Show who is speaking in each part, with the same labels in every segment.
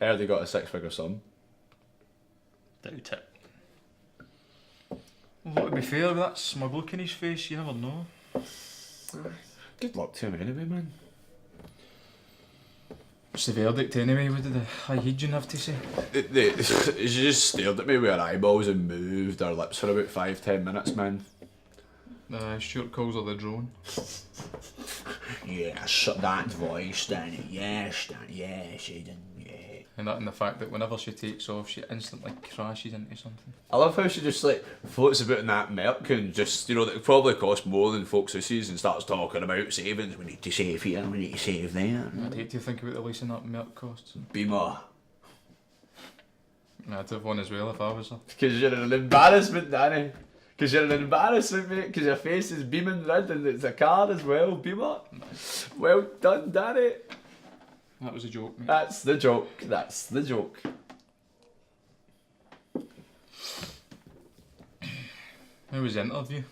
Speaker 1: Heard he got a six-figure sum.
Speaker 2: Doubt it. Well, to be fair, with that smug look in his face, you never know.
Speaker 1: Good luck to him anyway, man.
Speaker 2: What's the verdict anyway? What did the High Hedron have to say?
Speaker 1: She just stared at me with her eyeballs and moved her lips for about 5-10 minutes, man.
Speaker 2: Stuart calls her the drone.
Speaker 1: Yeah, shut that voice, Danny. Yes, Danny. Yes, Aidan. Yeah.
Speaker 2: And that and the fact that whenever she takes off, she instantly crashes into something.
Speaker 1: I love how she just like floats about in that milk and just, you know, that probably costs more than folks who sees and starts talking about savings. We need to save here, we need to save there.
Speaker 2: I'd hate to think about the leasing that milk costs.
Speaker 1: Beamer.
Speaker 2: I'd have one as well if I was her.
Speaker 1: Because you're an embarrassment, Danny. Because you're an embarrassment, mate. Because your face is beaming red and it's a car as well, Beamer. Well done, Danny.
Speaker 2: That was a joke, mate.
Speaker 1: That's the joke. That's the joke. How
Speaker 2: was the interview?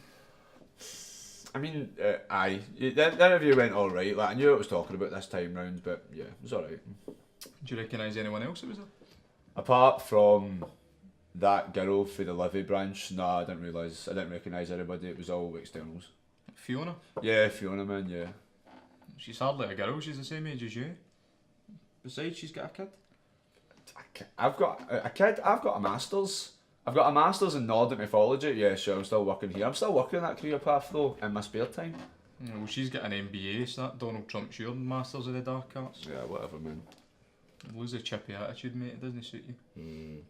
Speaker 1: I mean, aye. The interview went alright. Like, I knew what I was talking about this time round, but yeah, it was alright.
Speaker 2: Do you recognise anyone else that was there?
Speaker 1: Apart from that girl for the Livy branch, nah, I didn't recognise anybody. It was all externals.
Speaker 2: Fiona?
Speaker 1: Yeah, Fiona, man, yeah.
Speaker 2: She's hardly a girl, she's the same age as you. Besides, she's got a kid.
Speaker 1: I've got a kid, I've got a master's. I've got a master's in Nordic mythology. Yeah, sure, I'm still working here. I'm still working on that career path though, in my spare time.
Speaker 2: Well, she's got an MBA, so that Donald Trump's your Masters of the Dark Arts.
Speaker 1: Yeah, whatever, man.
Speaker 2: Lose a chippy attitude, mate, it doesn't suit you.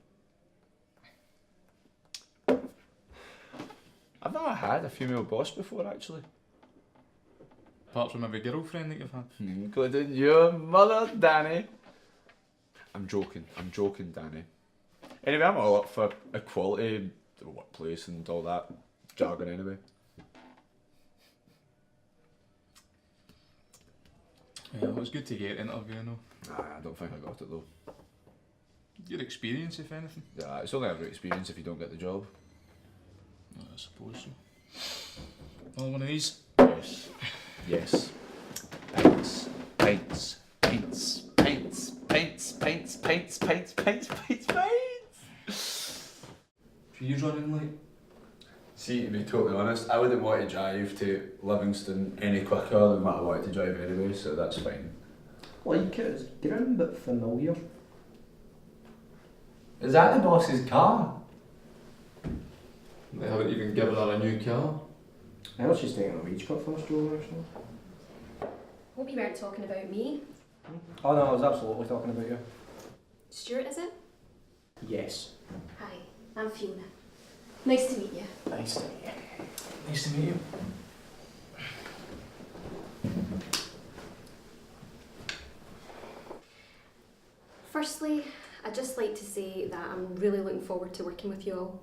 Speaker 1: I've never had a female boss before, actually.
Speaker 2: Apart from every girlfriend that you've had.
Speaker 1: Including your mother, Danny. I'm joking, Danny. Anyway, I'm all up for equality in the workplace and all that jargon anyway.
Speaker 2: Yeah, it was good to get an interview, I know.
Speaker 1: Nah, I don't think I got it though.
Speaker 2: Your experience, if anything.
Speaker 1: Yeah, it's only ever experience if you don't get the job.
Speaker 2: I suppose so. Another one of these?
Speaker 1: Yes. Yes. Paints. Paints. Paints. Paints. Paints. Paints. Paints. Paints. Paints. Paints. Paints.
Speaker 2: Are you running late?
Speaker 1: See, to be totally honest, I wouldn't want to drive to Livingston any quicker than what I wanted to drive anyway, so that's fine.
Speaker 3: Like it, it's grim but familiar.
Speaker 1: Is that the boss's car?
Speaker 2: They haven't even given her a new car.
Speaker 3: I know she's taking a wage cut first, Joe, actually.
Speaker 4: Hope you weren't talking about me.
Speaker 3: Oh no, I was absolutely talking about you.
Speaker 4: Stuart, is it?
Speaker 3: Yes.
Speaker 4: Hi, I'm Fiona. Nice to meet you.
Speaker 3: Nice to meet you.
Speaker 1: Nice to meet you.
Speaker 4: Firstly, I'd just like to say that I'm really looking forward to working with you all.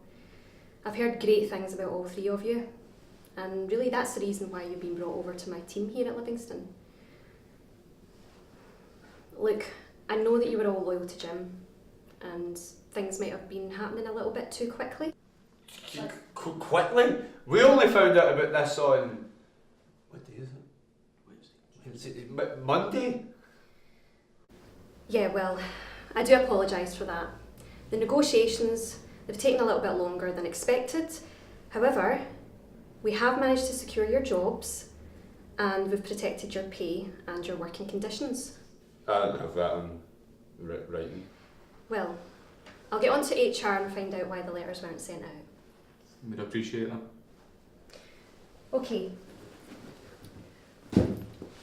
Speaker 4: I've heard great things about all three of you, and really that's the reason why you've been brought over to my team here at Livingston. Look, I know that you were all loyal to Jim, and things might have been happening a little bit too quickly.
Speaker 1: Quickly? We only found out about this on... What day is it? Wednesday? Monday?
Speaker 4: Yeah, well, I do apologise for that. The negotiations, they've taken a little bit longer than expected. However, we have managed to secure your jobs and we've protected your pay and your working conditions.
Speaker 1: I don't have that on writing.
Speaker 4: Well, I'll get on to HR and find out why the letters weren't sent out.
Speaker 2: We'd appreciate that.
Speaker 4: Okay.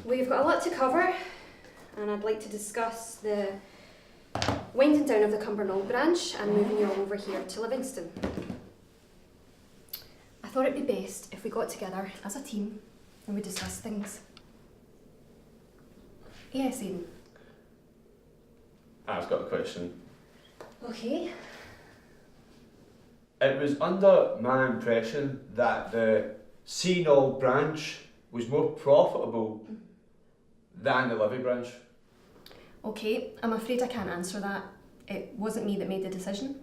Speaker 4: We've got a lot to cover and I'd like to discuss the winding down of the Cumbernauld branch and moving you all over here to Livingston. I thought it'd be best if we got together as a team and we discussed things. Yes, Aidan.
Speaker 1: I've got a question.
Speaker 4: Okay.
Speaker 1: It was under my impression that the Seanall branch was more profitable than the Livy branch.
Speaker 4: Okay, I'm afraid I can't answer that. It wasn't me that made the decision.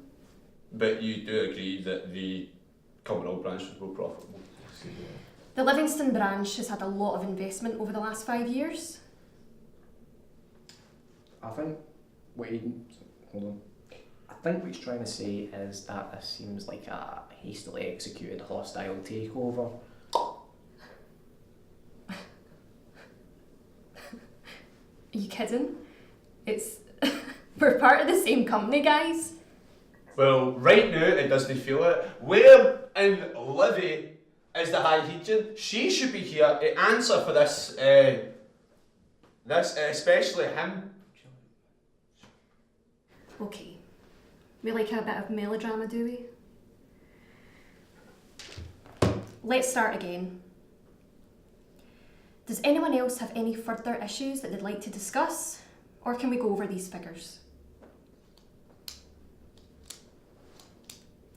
Speaker 1: But you do agree that the Cumbernauld branch was more profitable?
Speaker 4: The Livingston branch has had a lot of investment over the last 5 years.
Speaker 3: I think what hold on. I think what he's trying to say is that this seems like a hastily executed hostile takeover.
Speaker 4: Are you kidding? It's we're part of the same company, guys.
Speaker 1: Well, right now it doesn't feel it. Where in Livy is the High Hegian? She should be here to answer for this, especially him.
Speaker 4: Okay. We like a bit of melodrama, do we? Let's start again. Does anyone else have any further issues that they'd like to discuss? Or can we go over these figures?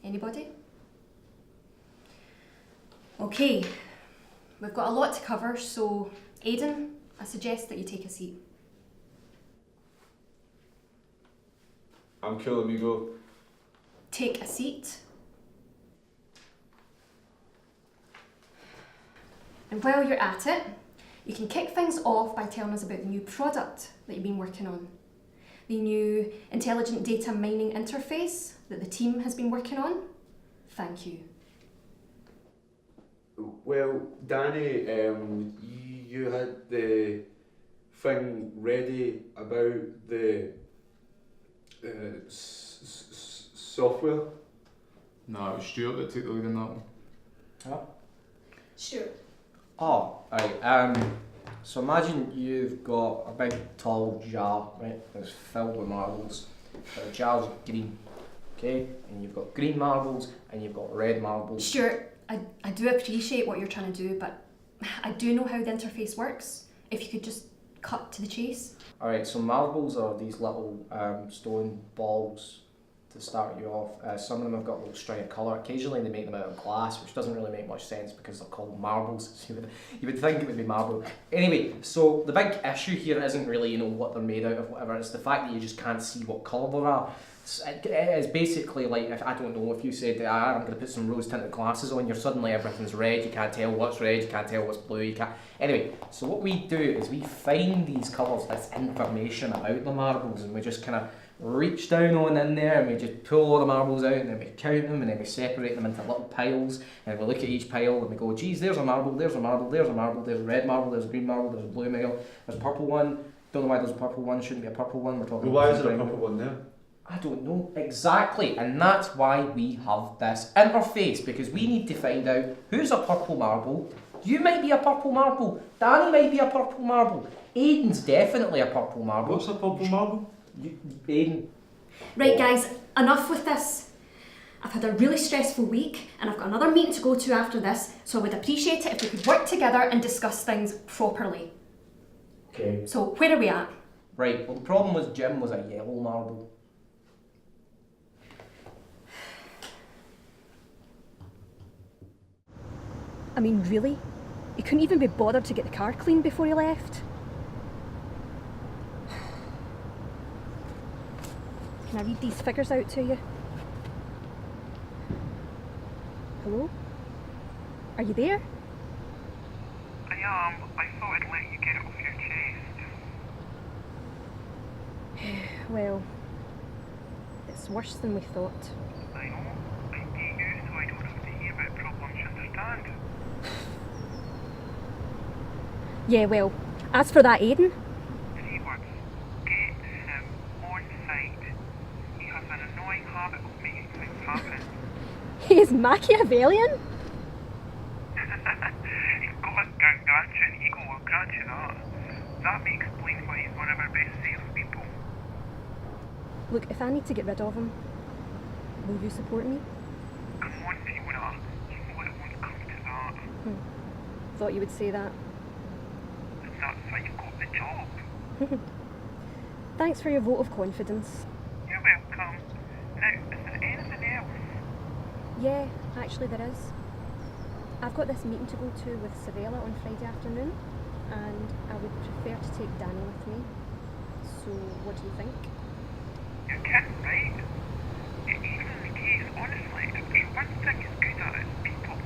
Speaker 4: Anybody? Okay, we've got a lot to cover, so Aidan, I suggest that you take a seat.
Speaker 1: I'm cool, amigo.
Speaker 4: Take a seat. And while you're at it, you can kick things off by telling us about the new product that you've been working on. The new intelligent data mining interface that the team has been working on. Thank you.
Speaker 1: Well, Danny, you had the thing ready about the software.
Speaker 2: No, it was Stuart that took the lead in that one.
Speaker 3: Huh?
Speaker 4: Sure.
Speaker 3: Oh, right. So imagine you've got a big tall jar, right? That's filled with marbles. The jar's green, okay? And you've got green marbles and you've got red marbles.
Speaker 4: Stuart, I do appreciate what you're trying to do, but I do know how the interface works. If you could just cut to the chase.
Speaker 3: Alright, so marbles are these little stone balls to start you off. Some of them have got a little string of colour. Occasionally they make them out of glass, which doesn't really make much sense because they're called marbles. So you would think it would be marble. Anyway, so the big issue here isn't really, you know, what they're made out of, whatever. It's the fact that you just can't see what colour they are. It is basically like, if I don't know, if you said, I'm going to put some rose tinted glasses on, you're suddenly everything's red, you can't tell what's red, you can't tell what's blue, you can't... Anyway, so what we do is we find these colours, this information about the marbles, and we just kind of reach down on in there and we just pull all the marbles out and then we count them and then we separate them into little piles and we look at each pile and we go, geez, there's a marble, there's a marble, there's a marble, there's a red marble, there's a green marble, there's a blue marble, there's a purple one, don't know why there's a purple one, shouldn't be a purple one, we're talking
Speaker 1: Well, why
Speaker 3: about
Speaker 1: is there a
Speaker 3: green.
Speaker 1: purple one there?
Speaker 3: I don't know exactly, and that's why we have this interface, because we need to find out who's a purple marble. You might be a purple marble, Danny might be a purple marble, Aidan's definitely a purple marble.
Speaker 2: What's a purple marble?
Speaker 3: Aidan.
Speaker 4: Right, guys, enough with this. I've had a really stressful week and I've got another meeting to go to after this, so I would appreciate it if we could work together and discuss things properly.
Speaker 3: Okay.
Speaker 4: So, where are we at?
Speaker 3: Right, well the problem was Jim was a yellow marble.
Speaker 4: I mean, really? He couldn't even be bothered to get the car cleaned before he left? Can I read these figures out to you? Hello? Are you there?
Speaker 5: I am. I thought I'd let you get it off your chest.
Speaker 4: Well, it's worse than we thought.
Speaker 5: I know. I hate you so I don't have to hear about problems, you understand?
Speaker 4: Yeah, well, as for that Aidan,
Speaker 5: 3 words. Get him on site. He has an annoying habit of making things happen.
Speaker 4: he is Machiavellian?
Speaker 5: He's got a gargantuan ego, I'll grant you that. That may explain why he's one of our best salespeople.
Speaker 4: Look, if I need to get rid of him, will you support me?
Speaker 5: Come on, Fiona. You know it won't come to that.
Speaker 4: Thought you would say that.
Speaker 5: And that's why you got the job.
Speaker 4: Thanks for your vote of confidence.
Speaker 5: You're welcome. Now, is there anything else?
Speaker 4: Yeah, actually there is. I've got this meeting to go to with Savella on Friday afternoon, and I would prefer to take Danny with me. So, what do you think?
Speaker 5: You're kidding, right? Even in the case, honestly, if there's one thing he's good at, it's people.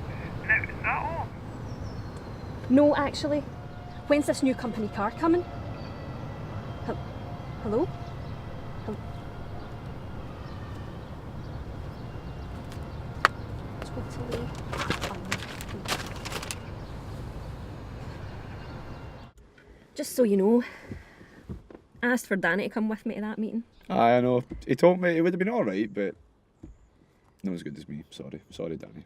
Speaker 5: Now, is that all?
Speaker 4: No, actually. When's this new company car coming? Hello? Just so you know, I asked for Danny to come with me to that meeting.
Speaker 1: I know. He told me it would have been alright, but not as good as me. Sorry, Danny.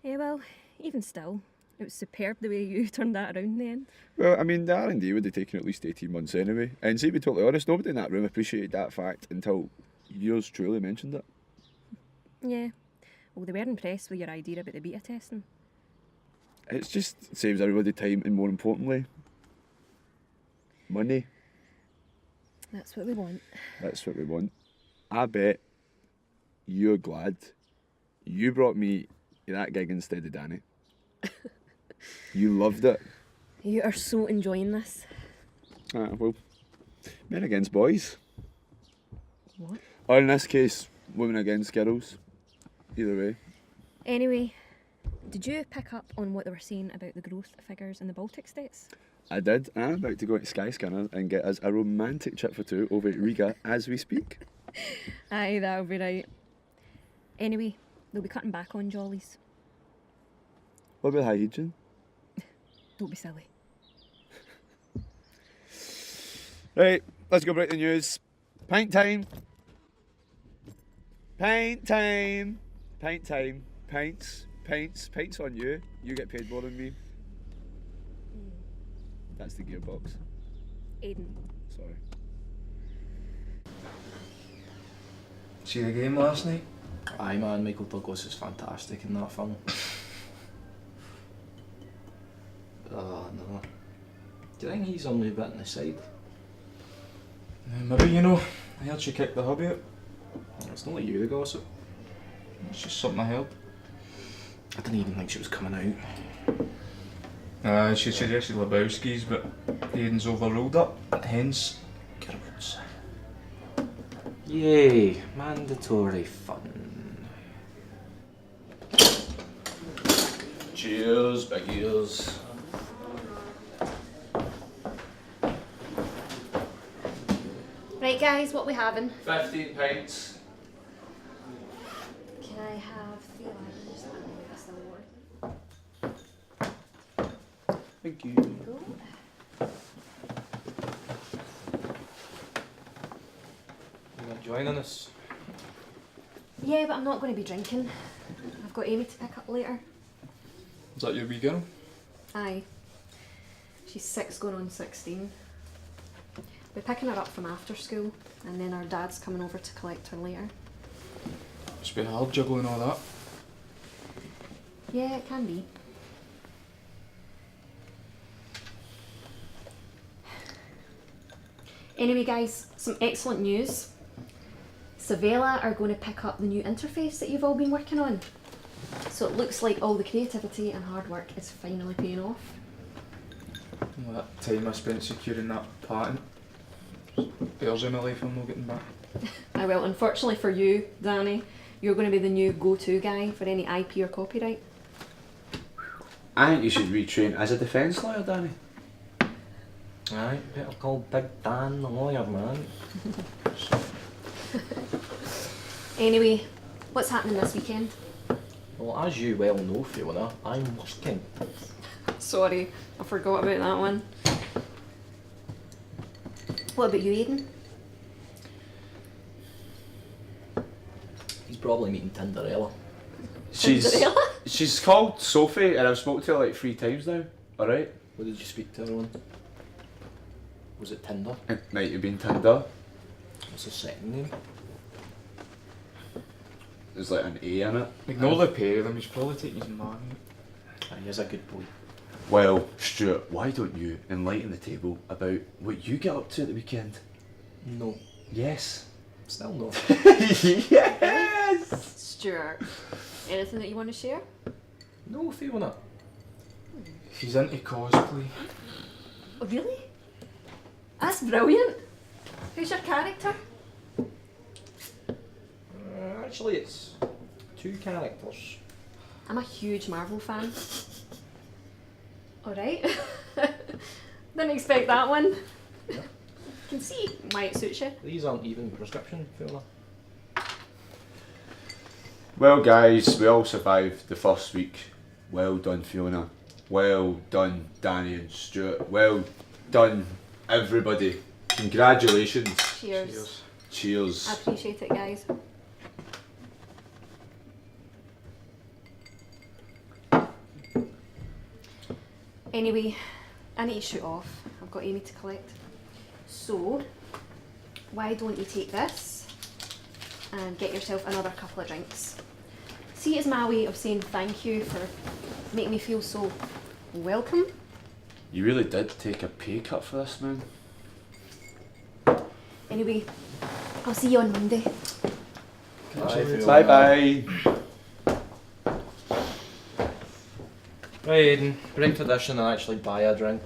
Speaker 4: Yeah, well, even still, it was superb the way you turned that around in the end.
Speaker 1: Well, I mean, the R&D would have taken at least 18 months anyway. And to be totally honest, nobody in that room appreciated that fact until yours truly mentioned it.
Speaker 4: Yeah. Well, they were impressed with your idea about the beta testing.
Speaker 1: It's just saves everybody time and, more importantly, money.
Speaker 4: That's what we want.
Speaker 1: That's what we want. I bet you're glad you brought me that gig instead of Danny. You loved it.
Speaker 4: You are so enjoying this.
Speaker 1: Well, men against boys.
Speaker 4: What?
Speaker 1: Or in this case, women against girls. Either way.
Speaker 4: Anyway, did you pick up on what they were saying about the growth figures in the Baltic states?
Speaker 1: I did, and I'm about to go into Skyscanner and get us a romantic trip for two over at Riga as we speak.
Speaker 4: Aye, that'll be right. Anyway, they'll be cutting back on jollies.
Speaker 1: What about hydrogen?
Speaker 4: Don't be silly.
Speaker 1: Right, let's go break the news. Pint time. Pint time. Pint time. Pints. Pints. Pints on you. You get paid more than me. That's the gearbox.
Speaker 4: Aiden.
Speaker 1: Sorry.
Speaker 2: See the game last night?
Speaker 3: Aye man, Michael Douglas is fantastic in that film. Oh no. Do you think he's only a bit on the side?
Speaker 2: Maybe, you know, I heard she kicked the hubby out.
Speaker 3: It's not like you, the gossip.
Speaker 2: It's just something I heard.
Speaker 3: I didn't even think she was coming
Speaker 2: She suggested Lebowski's, but Aiden's overruled it, hence
Speaker 3: out. Yay, mandatory fun. Cheers, big ears.
Speaker 4: Right, guys, what we having?
Speaker 1: 15 pints.
Speaker 4: Can I have 3 lagers and a still water?
Speaker 3: Thank you.
Speaker 4: Cool.
Speaker 3: You not joining us?
Speaker 4: Yeah, but I'm not going to be drinking. I've got Amy to pick up later.
Speaker 2: Is that your wee girl?
Speaker 4: Aye. She's 6 going on 16. We're picking her up from after school, and then our dad's coming over to collect her later.
Speaker 2: Must be hard juggling all that.
Speaker 4: Yeah, it can be. Anyway, guys, some excellent news. Savella are going to pick up the new interface that you've all been working on. So it looks like all the creativity and hard work is finally paying off.
Speaker 2: All that time I spent securing that patent. Bears in my life I'm not getting back.
Speaker 4: Well, unfortunately for you, Danny, you're going to be the new go-to guy for any IP or copyright.
Speaker 1: I think you should retrain as a defence lawyer, Danny.
Speaker 3: Aye, better call Big Dan the lawyer, man.
Speaker 4: Anyway, what's happening this weekend?
Speaker 3: Well, as you well know, Fiona, I'm working.
Speaker 4: Sorry, I forgot about that one. What about you, Aiden?
Speaker 3: He's probably meeting Tinderella.
Speaker 4: Cinderella?
Speaker 1: She's called Sophie, and I've spoken to her like 3 times now. Alright?
Speaker 3: What did you speak to her on? Was it Tinder?
Speaker 1: It might have been Tinder.
Speaker 3: What's the second name?
Speaker 1: There's like an A in it.
Speaker 2: Ignore the pair of them, he's probably taking his money.
Speaker 3: He is a good boy.
Speaker 1: Well, Stuart, why don't you enlighten the table about what you get up to at the weekend?
Speaker 3: No.
Speaker 1: Yes.
Speaker 3: Still no.
Speaker 1: Yes!
Speaker 4: Stuart, anything that you want to share?
Speaker 3: No, Fiona.
Speaker 2: He's into cosplay.
Speaker 4: Oh, really? That's brilliant. Who's your character?
Speaker 3: Actually, it's 2 characters.
Speaker 4: I'm a huge Marvel fan. Alright. Didn't expect that one. Can see why it suits you.
Speaker 3: These aren't even prescription, Fiona.
Speaker 1: Well, guys, we all survived the first week. Well done, Fiona. Well done, Danny and Stuart. Well done, everybody. Congratulations.
Speaker 4: Cheers.
Speaker 1: Cheers.
Speaker 4: I appreciate it, guys. Anyway, I need to shoot off. I've got Amy to collect. So, why don't you take this and get yourself another couple of drinks? See it as my way of saying thank you for making me feel so welcome.
Speaker 1: You really did take a pay cut for this, man.
Speaker 4: Anyway, I'll see you on Monday.
Speaker 1: Bye bye.
Speaker 6: Right, Aiden, bring tradition and actually buy a drink.